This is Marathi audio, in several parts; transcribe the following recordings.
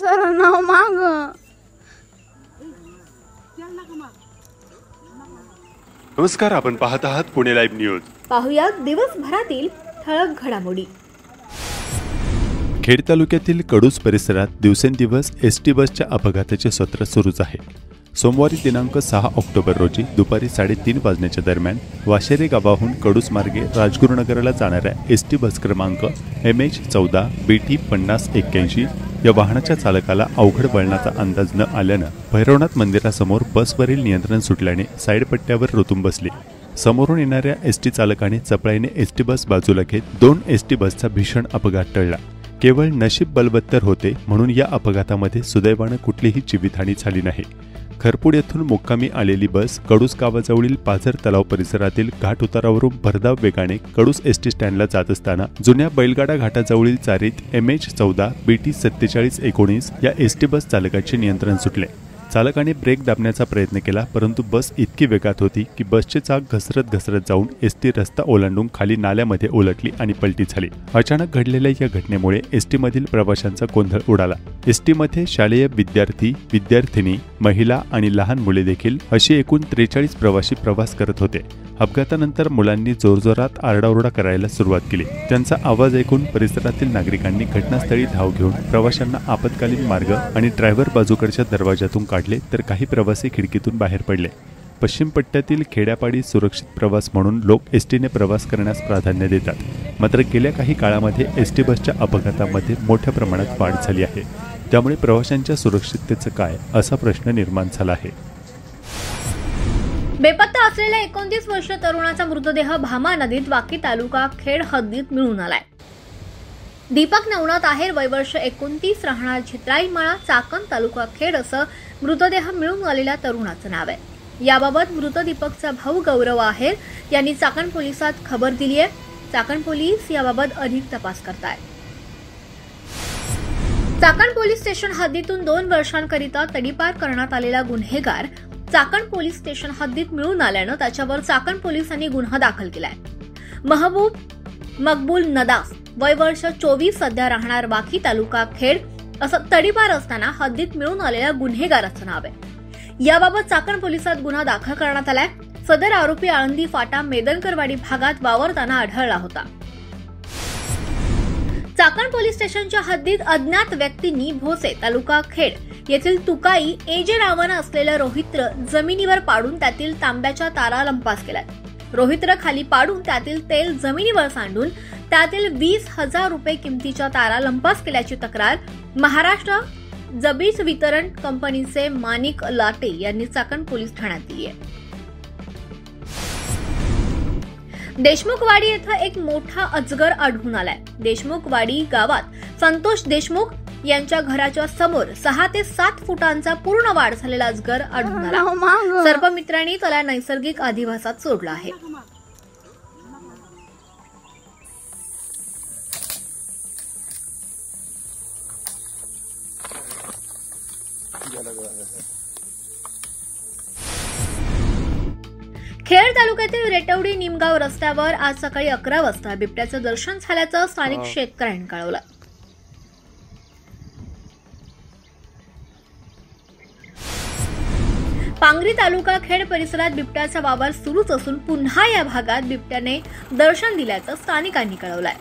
सर नाव माग नमस्कार, आपण पाहत आहात पुणे लाईव्ह न्यूज. पाहुयात दिवसभरातील ठळक घडामोडी. खेड तालुक्यातील कडूस परिसरात दिवसेंदिवस एसटी बसच्या अपघाताचे सत्र सुरूच आहे. सोमवारी दिनांक 6 ऑक्टोबर रोजी दुपारी 3:30 वाजण्याच्या दरम्यान वाशेरे गावाहून कडूस मार्गे राजगुरुनगरला जाणाऱ्या एसटी बस क्रमांक MH14 BT 5081 या वाहनाच्या चालकाला अवघड वळणाचा अंदाज न आल्यानं भैरवनाथ मंदिरासमोर बसवरील नियंत्रण सुटल्याने साईड पट्ट्यावर रुतून बसले. समोरून येणाऱ्या एसटी चालकाने चपळाईने एसटी बस बाजूला घेत 2 एसटी बसचा भीषण अपघात टळला. केवळ नशीब बलवत्तर होते म्हणून या अपघातामध्ये सुदैवानं कुठलीही जीवितहानी झाली नाही. खरपूड येथून मुक्कामी आलेली बस कडूस गावाजवळील पाझर तलाव परिसरातील घाट उतारावरून भरधाव वेगाने कडूस एसटी स्टँडला जात असताना जुन्या बैलगाडा घाटाजवळील चारीत MH14 BT 4719 या एसटी बस चालकाचे नियंत्रण सुटले. चालकाने ब्रेक दाबण्याचा प्रयत्न केला, परंतु बस इतकी वेगात होती की बसचे चाक घसरत जाऊन एसटी रस्ता ओलांडून खाली नाल्यामध्ये उलटली आणि पलटी झाली. अचानक घडलेल्या या घटनेमुळे एसटीमधील प्रवाशांचा गोंधळ उडाला. एसटीमध्ये शालेय विद्यार्थी, विद्यार्थिनी, महिला आणि लहान मुले देखील अशी एकूण 43 प्रवासी प्रवास करत होते. अपघातानंतर मुलांनी जोरजोरात आरडाओरडा करायला सुरुवात केली. त्यांचा आवाज ऐकून परिसरातील नागरिकांनी घटनास्थळी धाव घेऊन प्रवाशांना आपत्कालीन मार्ग आणि ड्रायव्हर बाजूकडच्या दरवाजातून काढले, तर काही प्रवासी खिडकीतून बाहेर पडले. पश्चिम पट्ट्यातील खेड्यापाडी सुरक्षित प्रवास म्हणून लोक एसटीने प्रवास करण्यास प्राधान्य देतात. मात्र गेल्या काही काळामध्ये एसटी बसच्या अपघातामध्ये मोठ्या प्रमाणात वाढ झाली आहे. त्यामुळे प्रवाशांच्या सुरक्षिततेचं काय असा प्रश्न निर्माण झाला आहे. बेपत्ता असलेल्या 29 वर्षीय तरुणाचा मृतदेह भामा नदीत वाकी तालुका खेड हद्दीत मिळून आलाय. दीपक नवनाथ आहेर, वय वर्ष 29, राहणार झित्राईमाळा, चाकण, तालुका खेड असं मृतदेह मिळून आलेल्या तरुणाचं नाव आहे. याबाबत मृत दीपकचा भाऊ गौरव आहेर यांनी चाकण पोलिसात खबर दिली आहे. चाकण पोलीस याबाबत अधिक तपास करतायत. चाकण पोलीस स्टेशन हद्दीतून 2 वर्षांकरिता तडीपार करण्यात आलेला गुन्हेगार चाकण पोलीस स्टेशन हद्दीत मिळून आल्यानं त्याच्यावर चाकण पोलिसांनी गुन्हा दाखल केलाय. महबूब मकबूल नदास, वय वर्ष 24, सध्या राहणार वाकी तालुका खेड असं तडीपार असताना हद्दीत मिळून आलेल्या गुन्हेगाराचं नाव आहे. याबाबत चाकण पोलिसात गुन्हा दाखल करण्यात आलाय. सदर आरोपी आळंदी फाटा मेदनकरवाडी भागात वावरताना आढळला होता. चाकण पोलीस स्टेशनच्या हद्दीत अज्ञात व्यक्तींनी भोसे तालुका खेड येथील तुकाई एजे नावानं असलेलं रोहित्र जमिनीवर पाडून त्यातील तांब्याच्या तारा लंपास केलाय. रोहित्र खाली पाडून त्यातील तेल जमिनीवर सांडून त्यातील 20,000 रुपये किमतीच्या तारा लंपास केल्याची तक्रार महाराष्ट्र जबीज वितरण कंपनीचे माणिक लाटे यांनी चाकण पोलीस ठाण्यात दिली आहे. देशमुखवाडी येथे एक मोठा अजगर आढळून आलाय. देशमुखवाडी गावात संतोष देशमुख यांच्या घराच्या समोर 6 ते 7 फुटांचा पूर्ण वाढ झालेला अजगर आढळून आला. सर्पमित्रांनी त्याला नैसर्गिक अधिवासात सोडला आहे. खेड तालुक्यातील रेटवडी निमगाव रस्त्यावर आज सकाळी 11 वाजता बिबट्याचं दर्शन झाल्याचं स्थानिक शेतकऱ्यांनी कळवलं. पांगरी तालुका खेड परिसरात बिबट्याचा वावर सुरूच असून पुन्हा या भागात बिबट्याने दर्शन दिल्याचं स्थानिकांनी कळवलंय.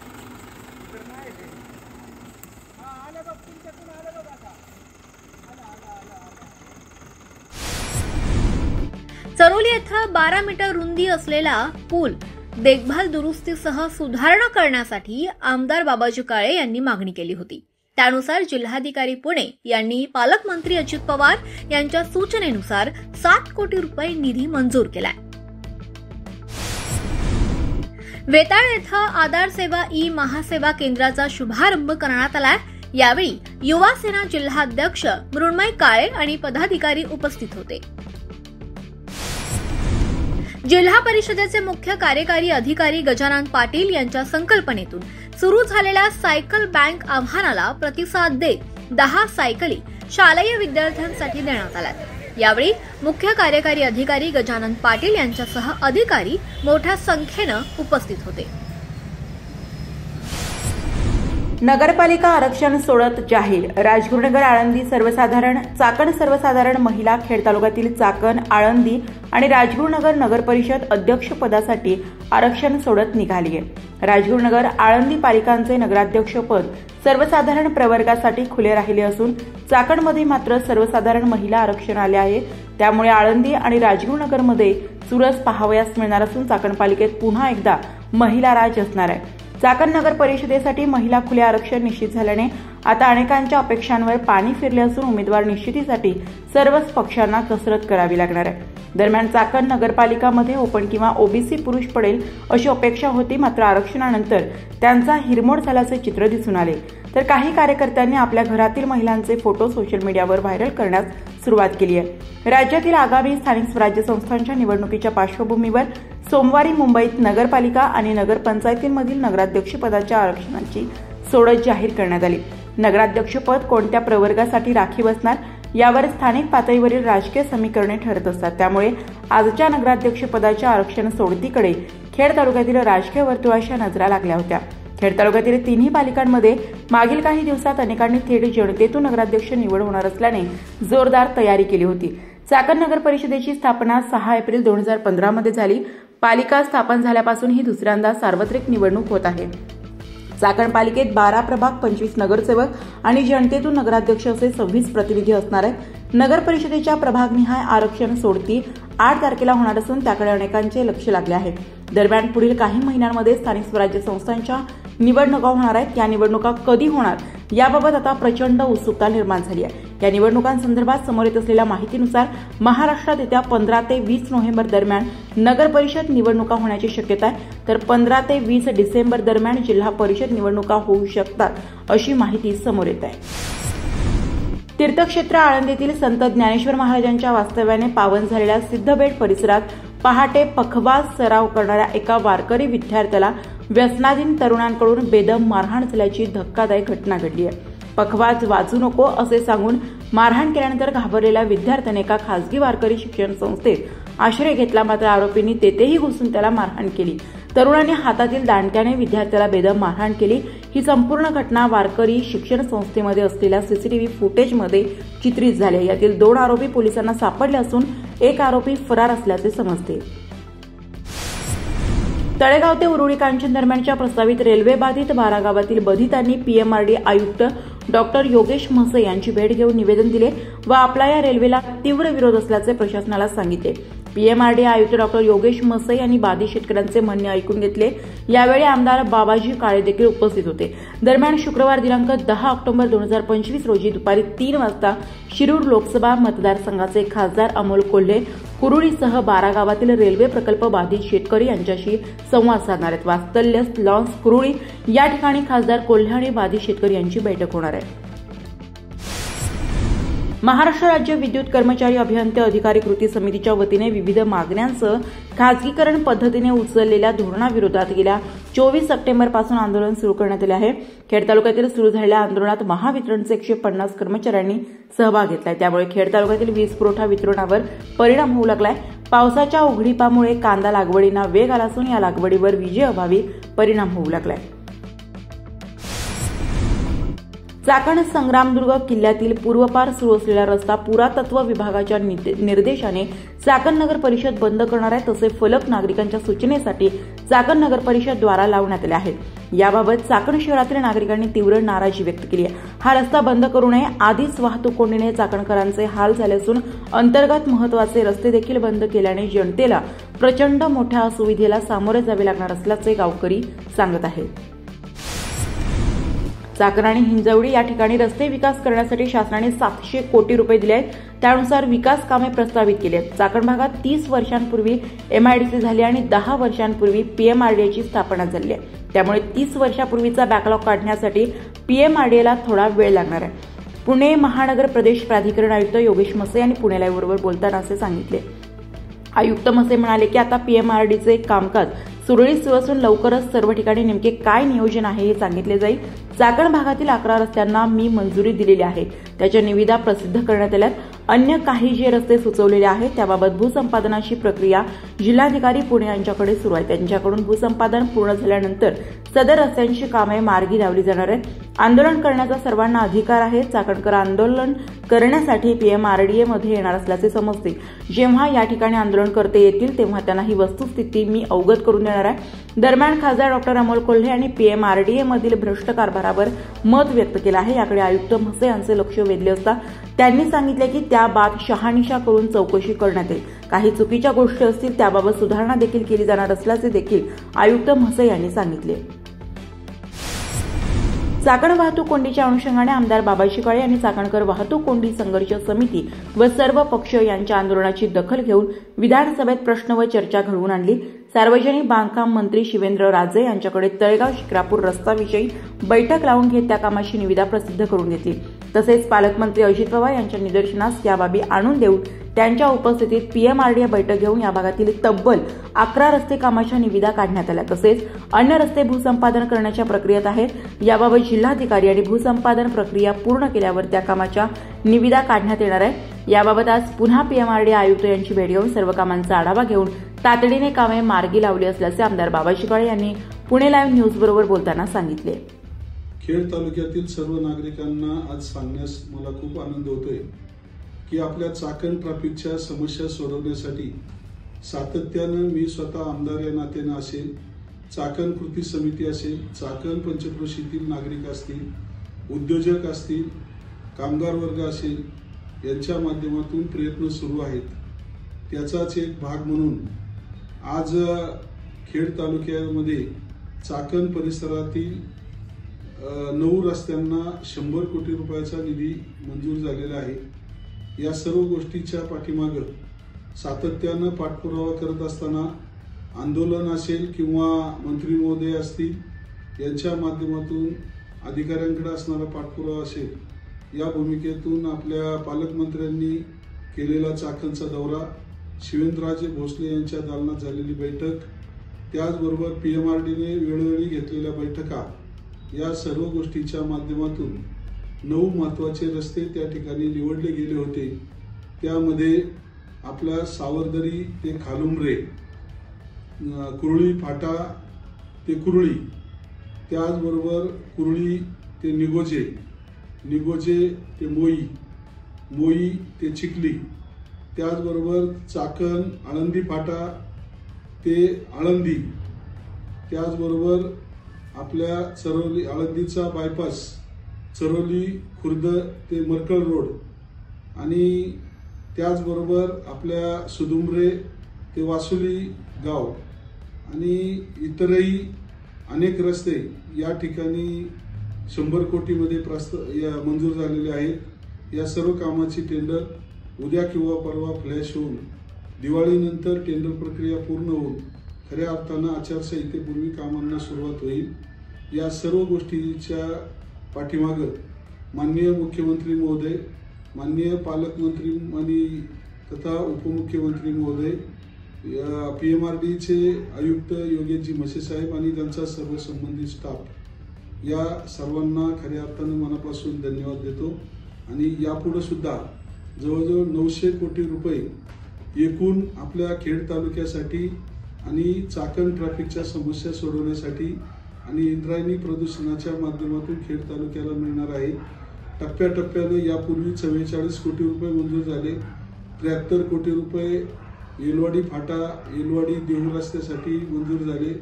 चरोली येथे 12 मीटर रुंदी असलेला पूल देखभाल दुरुस्तीसह सुधारणा करण्यासाठी आमदार बाबाजी काळे यांनी मागणी केली होती. त्यानुसार जिल्हाधिकारी पुणे यांनी पालकमंत्री अजित पवार यांच्या सूचनेनुसार 7 कोटी रुपये निधी मंजूर केलाय. वेताळ येथे आधार सेवा ई महासेवा केंद्राचा शुभारंभ करण्यात आलाय. यावेळी युवा सेना जिल्हाध्यक्ष मृण्मय काळे आणि पदाधिकारी उपस्थित होते. जिल्हा परिषदेचे मुख्य कार्यकारी अधिकारी गजानन पाटील यांच्या संकल्पनेतून सुरू झालेल्या सायकल बँक आव्हानाला प्रतिसाद देत 10 सायकली शालेय विद्यार्थ्यांसाठी देण्यात आल्या. यावेळी मुख्य कार्यकारी अधिकारी गजानन पाटील यांच्यासह अधिकारी मोठ्या संख्येने उपस्थित होते. नगरपालिका आरक्षण सोडत जाहीर. राजगुरुनगर आळंदी सर्वसाधारण, चाकण सर्वसाधारण महिला, खेड तालुक्यातील चाकण, आळंदी आणि राजगुरुनगर नगर परिषद अध्यक्षपदासाठी आरक्षण सोडत निघाली आहे. राजगुरुनगर आळंदी पालिकांचे नगराध्यक्षपद सर्वसाधारण प्रवर्गासाठी खुले राहिले असून चाकणमध्ये मात्र सर्वसाधारण महिला आरक्षण आले आहे. त्यामुळे आळंदी आणि राजगुरुनगरमध्ये चुरस पाहावयास मिळणार असून चाकण पालिकेत पुन्हा एकदा महिला राज असणार आहे. चाकण नगर परिषदेसाठी महिला खुले आरक्षण निश्चित झाल्याने आता अनेकांच्या अपेक्षांवर पाणी फिरले असून उमेदवार निश्चितीसाठी सर्वच पक्षांना कसरत करावी लागणार आहे. दरम्यान चाकण नगरपालिकामध्ये ओपन किंवा ओबीसी पुरुष पडेल अशी अपेक्षा होती, मात्र आरक्षणानंतर त्यांचा हिरमोड झाल्याचे चित्र दिसून आले. तर काही कार्यकर्त्यांनी आपल्या घरातील महिलांचे फोटो सोशल मीडियावर व्हायरल करण्यास सुरुवात केली आहे. राज्यातील आगामी स्थानिक स्वराज्य संस्थांच्या निवडणुकीच्या पार्श्वभूमीवर सोमवारी मुंबईत नगरपालिका आणि नगरपंचायतींमधील नगराध्यक्षपदाच्या आरक्षणाची सोडत जाहीर करण्यात आली. नगराध्यक्षपद कोणत्या प्रवर्गासाठी राखीव असणार यावर स्थानिक पातळीवरील राजकीय समीकरणे ठरत असतात. त्यामुळे आजच्या नगराध्यक्षपदाच्या आरक्षण सोडतीकडे खेड तालुक्यातील राजकीय वर्तुळाच्या नजरा लागल्या होत्या. खेड तालुक्यातील तिन्ही पालिकांमध्ये मागील काही दिवसात अनेकांनी थेट जनतेतून नगराध्यक्ष निवड होणार असल्याने जोरदार तयारी केली होती. चाकण नगर परिषदेची स्थापना 6 एप्रिल 2015 मध्ये झाली. पालिका स्थापन झाल्यापासून ही दुसऱ्यांदा सार्वत्रिक निवडणूक होत आहे. चाकण पालिकेत 12 प्रभाग, 25 नगरसेवक आणि जनतेतून नगराध्यक्ष असे 26 प्रतिनिधी असणार आहेत. नगर परिषदेच्या प्रभागनिहाय आरक्षण सोडती 8 तारखेला होणार असून त्याकडे अनेकांचे लक्ष लागले आहे. दरम्यान पुढील काही महिन्यांमध्ये स्थानिक स्वराज्य संस्थांच्या निवडणुका होणार आहेत. या निवडणुका कधी होणार याबाबत आता प्रचंड उत्सुकता निर्माण झाली आहे. या निवडणुकांसंदर्भात समोर येत असलेल्या माहितीनुसार महाराष्ट्रात येत्या 15 ते 20 नोव्हेंबर दरम्यान नगर परिषद निवडणुका होण्याची शक्यता आहे, तर 15 ते 20 डिसेंबर दरम्यान जिल्हा परिषद निवडणुका होऊ शकतात अशी माहिती समोर येत आहे. तीर्थक्षेत्र आळंदीतील संत ज्ञानेश्वर महाराजांच्या वास्तव्याने पावन झालेल्या सिद्धबेट परिसरात पहाटे पखवाज सराव करणाऱ्या एका वारकरी विद्यार्थ्याला व्यसनाधीन तरुणांकडून बेदम मारहाण झाल्याची धक्कादायक घटना घडली आहे. पखवाज वाजू नको असे सांगून मारहाण केल्यानंतर घाबरलेल्या विद्यार्थ्याने एका खासगी वारकरी शिक्षण संस्थेत आश्रय घेतला, मात्र आरोपींनी तेथेही घुसून त्याला मारहाण केली. तरुणांनी हातातील दांडक्याने विद्यार्थ्याला बेदम मारहाण केली. ही संपूर्ण घटना वारकरी शिक्षण संस्थेमध्ये असलेल्या सीसीटीव्ही फुटेजमध्ये चित्रित झाली. यातील 2 आरोपी पोलिसांना सापडले असून एक आरोपी फरार असल्याचे समजते. तळेगाव ते उरुळी कांचन दरम्यानच्या प्रस्तावित रेल्वे बाधित 12 गावातील बाधितांनी पीएमआरडी आयुक्त डॉक्टर योगेश म्हसे यांची भेट घेऊन निवेदन दिले व आपला या रेल्वेला तीव्र विरोध असल्याचे प्रशासनाला सांगितले. पीएमआरडी आयुक्त डॉक्टर योगेश म्हसे यांनी बाधित शेतकऱ्यांचे म्हणणे ऐकून घेतले. यावेळी आमदार बाबाजी काळे देखील उपस्थित होते. दरम्यान शुक्रवार दिनांक 10 ऑक्टोबर 2025 रोजी दुपारी 3 वाजता शिरूर लोकसभा मतदारसंघाचे खासदार अमोल कोल्हे कुरुळीसह 12 गावातील रेल्वे प्रकल्प बाधित शेतकरी यांच्याशी संवाद साधणार आहेत. वात्सल्य लॉन्स कुरुळी या ठिकाणी खासदार कोल्हे आणि बाधित शेतकरी यांची बैठक होणार आहे. महाराष्ट्र राज्य विद्युत कर्मचारी अभियंते अधिकारी कृती समितीच्या वतीने विविध मागण्यांसह खासगीकरण पद्धतीने उचललेल्या धोरणाविरोधात गेल्या 24 सप्टेंबरपासून आंदोलन सुरू करण्यात आले आहे. खेड तालुक्यातील सुरू झालेल्या आंदोलनात महावितरणचे 150 कर्मचाऱ्यांनी सहभाग घेतलाय. त्यामुळे खेड तालुक्यातील वीज पुरवठा वितरणावर परिणाम होऊ लागलाय. पावसाच्या उघडीपामुळे कांदा लागवडींना वेग आला असून या लागवडीवर विजेअभावी परिणाम होऊ लागलाय. चाकण संग्रामदुर्ग किल्ल्यातील पूर्वपार सुरू असलेला रस्ता पुरातत्व विभागाच्या निर्देशाने चाकण नगर परिषद बंद करणार आहे. तसे फलक नागरिकांच्या सूचनेसाठी चाकण नगर परिषद द्वारा लावण्यात आले आहेत. याबाबत चाकण शहरातील नागरिकांनी तीव्र नाराजी व्यक्त केली आहे. हा रस्ता बंद करू नये. आधीच वाहतूक कोंडीने चाकणकरांचे हाल झाले असून अंतर्गत महत्वाचे रस्ते देखील बंद केल्याने जनतेला प्रचंड मोठ्या असुविधेला सामोरे जावे लागणार असल्याचे गावकरी सांगत आहेत. चाकण आणि हिंजवडी या ठिकाणी रस्ते विकास करण्यासाठी शासनाने 700 कोटी रुपये दिले आहेत. त्यानुसार विकास कामे प्रस्तावित केली आहेत. चाकण भागात 30 वर्षांपूर्वी एमआयडीसी झाली आणि 10 वर्षांपूर्वी पीएमआरडीएची स्थापना झाली आहे. त्यामुळे 30 वर्षांपूर्वीचा बॅकलॉग काढण्यासाठी पीएमआरडीएला थोडा वेळ लागणार आहे. पुणे महानगर प्रदेश प्राधिकरण आयुक्त योगेश म्हसे यांनी पुणे लाईव्हबरोबर बोलताना असे सांगितले. आयुक्त म्हसे म्हणाले की आता पीएमआरडीचे कामकाज सुरळीत सुरू असून लवकरच सर्व ठिकाणी नेमके काय नियोजन आहे हे सांगितले जाईल. चाकण भागातील 11 रस्त्यांना मी मंजुरी दिलेली आहे. त्याच्या निविदा प्रसिद्ध करण्यात आल्यात. अन्य काही जे रस्ते सुचवलेले आहेत त्याबाबत भूसंपादनाची प्रक्रिया जिल्हाधिकारी पुणे यांच्याकडे सुरू आहे. त्यांच्याकडून भूसंपादन पूर्ण झाल्यानंतर सदर रस्त्यांची कामे मार्गी लावली जाणार आहेत. आंदोलन करण्याचा सर्वांना अधिकार आहे. चाकणकर आंदोलन करण्यासाठी PMRDA मध्ये येणार असल्याचे समजते. जेव्हा या ठिकाणी आंदोलनकर्ते येतील तेव्हा त्यांना ही वस्तुस्थिती मी अवगत करून देणार आहे. दरम्यान खासदार डॉ. अमोल कोल्हे यांनी PMRDA मधील भ्रष्ट कारभारावर मत व्यक्त केलं आहे. याकडे आयुक्त म्हसे यांचे लक्ष वेधले असता त्यांनी सांगितले की त्याबाबत शहानिशा करून चौकशी करण्यात येईल. काही चुकीच्या गोष्टी असतील त्याबाबत सुधारणा देखील केली जाणार असल्याचे देखील आयुक्त म्हसे यांनी सांगितले. चाकण वाहतूक कोंडीच्या अनुषंगाने आमदार बाबाजी काळे यांनी चाकणकर वाहतूक कोंडी संघर्ष समिती व सर्व पक्ष यांच्या आंदोलनाची दखल घेऊन विधानसभेत प्रश्न व चर्चा घडवून आणली. सार्वजनिक बांधकाम मंत्री शिवेंद्र राजे यांच्याकडे तळेगाव शिक्रापूर रस्त्याविषयी बैठक लावून घेत त्या कामाची निविदा प्रसिद्ध करून घेतली. तसेच पालकमंत्री अजित पवार यांच्या निदर्शनास या बाबी आणून देऊन त्यांच्या उपस्थितीत PMRDA बैठक घेऊन या भागातील तब्बल 11 रस्ते कामाच्या निविदा काढण्यात आल्या. तसेच अन्य रस्ते भूसंपादन करण्याच्या प्रक्रियेत आहेत. याबाबत जिल्हाधिकारी आणि भूसंपादन प्रक्रिया पूर्ण केल्यावर त्या कामाच्या निविदा काढण्यात येणार आहे. याबाबत आज पुन्हा PMRDA आयुक्त यांची भेट घेऊन सर्व कामांचा आढावा घेऊन तातडीने कामे मार्गी लावली असल्याचे आमदार बाबाजी काळे यांनी पुणे लाईव्ह न्यूज बरोबर बोलताना सांगितले. खेड तालुक्यातील सर्व नागरिकांना आज सांगण्यास मला खूप आनंद होतोय की आपल्या चाकण ट्रॅफिकच्या समस्या सोडवण्यासाठी सातत्यानं मी स्वतः आमदार या नात्यानं असेल, चाकण कृती समिती असेल, चाकण पंचक्रोशीतील नागरिक असतील, उद्योजक असतील, कामगार वर्ग असेल यांच्या माध्यमातून प्रयत्न सुरू आहेत. त्याचाच एक भाग म्हणून आज खेड तालुक्यामध्ये चाकण परिसरातील 9 रस्त्यांना 100 कोटी रुपयाचा निधी मंजूर झालेला आहे. या सर्व गोष्टीच्या पाठीमागे सातत्यानं पाठपुरावा करत असताना आंदोलन असेल किंवा मंत्री महोदय असतील यांच्या माध्यमातून अधिकाऱ्यांकडे असणारा पाठपुरावा असेल, या भूमिकेतून आपल्या पालकमंत्र्यांनी केलेला चाकणचा दौरा, शिवेंद्रराजे भोसले यांच्या दालनात झालेली बैठक, त्याचबरोबर PMRDAने वेळोवेळी घेतलेल्या बैठका, या सर्व गोष्टीच्या माध्यमातून 9 महत्वाचे रस्ते त्या ठिकाणी निवडले गेले होते. त्यामध्ये आपला सावरदरी ते खालुंबरे, कुरळी फाटा ते कुरळी, त्याचबरोबर कुरळी ते निगोजे, निगोजे ते मोई, मोई ते चिखली, त्याचबरोबर चाकण आळंदी फाटा ते आळंदी, त्याचबरोबर आपल्या चरोली आळंदीचा बायपास चरोली खुर्द ते मरकळ रोड, आणि त्याचबरोबर आपल्या सुदुंबरे ते वासुली गाव आणि इतरही अनेक रस्ते या ठिकाणी 100 कोटीमध्ये मंजूर झालेले आहेत. या सर्व कामाची टेंडर उद्या किंवा परवा फ्लॅश होऊन दिवाळीनंतर टेंडर प्रक्रिया पूर्ण होऊन खऱ्या अर्थानं आचारसंहितेपूर्वी कामांना सुरुवात होईल. या सर्व गोष्टीच्या पाठीमागे माननीय मुख्यमंत्री महोदय, माननीय पालकमंत्री आणि तथा उपमुख्यमंत्री महोदय, PMRDAचे आयुक्त योगेशजी म्हसे साहेब आणि त्यांचा सर्व संबंधित स्टाफ, या सर्वांना खऱ्या अर्थानं मनापासून धन्यवाद देतो. आणि यापुढे सुद्धा जवळजवळ 900 कोटी रुपये एकूण आपल्या खेड तालुक्यासाठी आणि चाकण ट्रॅफिकच्या समस्या सोडवण्यासाठी आणि इंद्रायणी प्रदूषणाच्या माध्यमातून खेड तालुक्याला मिळणार आहे. टप्प्याटप्प्याने यापूर्वी 44 कोटी रुपये मंजूर झाले, 73 कोटी रुपये येलवाडी फाटा येलवाडी देहू रस्त्यासाठी मंजूर झाले,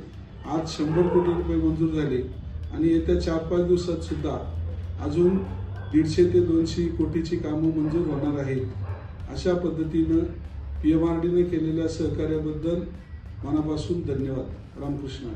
आज 100 कोटी रुपये मंजूर झाले आणि येत्या 4-5 दिवसात सुद्धा अजून 150 ते 200 कोटीची कामं मंजूर होणार आहेत. अशा पद्धतीनं PMRDAने केलेल्या सहकार्याबद्दल मनापासून धन्यवाद. रामकृष्ण.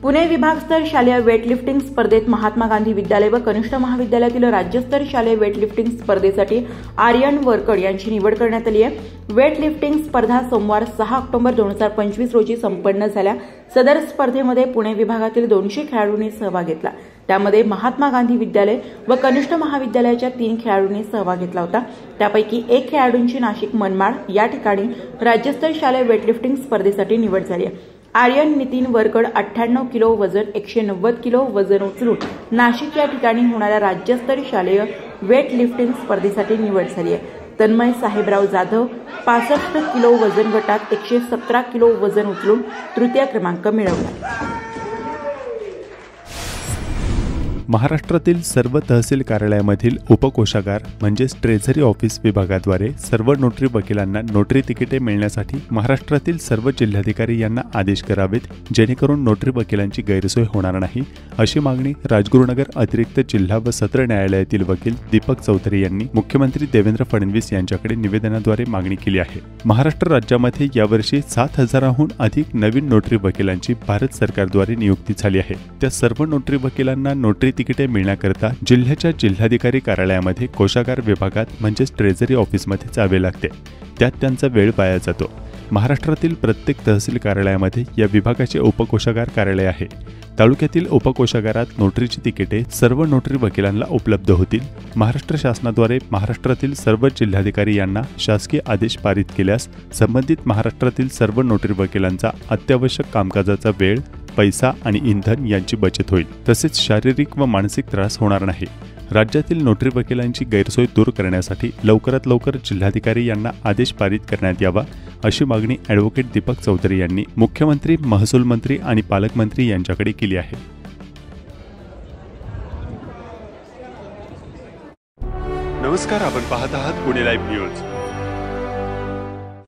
पुणे विभागस्तर शालेय वेटलिफ्टिंग स्पर्धेत महात्मा गांधी विद्यालय व कनिष्ठ महाविद्यालयातील राज्यस्तर शालेय वेटलिफ्टिंग स्पर्धेसाठी आर्यन वरकड यांची निवड करण्यात आली आहे. वेटलिफ्टिंग स्पर्धा सोमवार 6 ऑक्टोबर 2025 रोजी संपन्न झाल्या. सदर स्पर्धेमध्ये पुणे विभागातील 200 खेळाडूंनी सहभाग घेतला. त्यामध्ये महात्मा गांधी विद्यालय व कनिष्ठ महाविद्यालयाच्या 3 खेळाडूंनी सहभाग घेतला होता. त्यापैकी 1 खेळाडूंची नाशिक मनमाड या ठिकाणी राज्यस्तरीय शालेय वेटलिफ्टिंग स्पर्धेसाठी निवड झाली आहे. आर्यन नितीन वरकड 98 किलो वजन 190 किलो वजन उचलून नाशिक या ठिकाणी होणाऱ्या राज्यस्तरीय शालेय वेट लिफ्टिंग स्पर्धेसाठी निवड झाली आहे। तन्मय साहेबराव जाधव 65 किलो वजन गटात 117 किलो वजन उचलून तृतीय क्रमांक मिळवला। महाराष्ट्रातील सर्व तहसील कार्यालयामधील उपकोषागार म्हणजेच ट्रेझरी ऑफिस विभागाद्वारे सर्व नोटरी वकिलांना नोटरी तिकिटे मिळण्यासाठी महाराष्ट्रातील सर्व जिल्हाधिकारी यांना आदेश करावेत, जेणेकरून नोटरी वकिलांची गैरसोय होणार नाही, अशी मागणी राजगुरुनगर अतिरिक्त जिल्हा व सत्र न्यायालयातील वकील दीपक चौधरी यांनी मुख्यमंत्री देवेंद्र फडणवीस यांच्याकडे निवेदनाद्वारे मागणी केली आहे। महाराष्ट्र राज्यामध्ये यावर्षी 7,000हून अधिक नवीन नोटरी वकिलांची भारत सरकारद्वारे नियुक्ती झाली आहे। त्या सर्व नोटरी वकिलांना नोटरी तिकिटे मिळण्याकरता जिल्ह्याच्या जिल्हाधिकारी कार्यालयामध्ये कोषागार विभागात म्हणजेच ट्रेझरी ऑफिसमध्ये जावे लागते। त्यात त्यांचा वेळ वाया जातो। महाराष्ट्रातील प्रत्येक तहसील कार्यालयामध्ये या विभागाचे उपकोषागार कार्यालय आहे। तालुक्यातील उपकोषागारात नोटरीची तिकिटे सर्व नोटरी वकिलांना उपलब्ध होतील। महाराष्ट्र शासनाद्वारे महाराष्ट्रातील सर्व जिल्हाधिकारी यांना शासकीय आदेश पारित केल्यास संबंधित महाराष्ट्रातील सर्व नोटरी वकिलांचा अत्यावश्यक कामकाजाचा वेळ, पैसा आणि इंधन यांची बचत होईल। तसेच शारीरिक व मानसिक त्रास होणार नाही। राज्यातील नोटरी वकिलांची गैरसोय दूर करण्यासाठी लवकरात लवकर जिल्हाधिकारी यांना आदेश पारित करण्यात यावा, अशी मागणी ॲडव्होकेट दीपक चौधरी यांनी मुख्यमंत्री, महसूल मंत्री आणि पालकमंत्री यांच्याकडे केली आहे। नमस्कार, आपण पाहत आहात पुणे लाईव्ह न्यूज।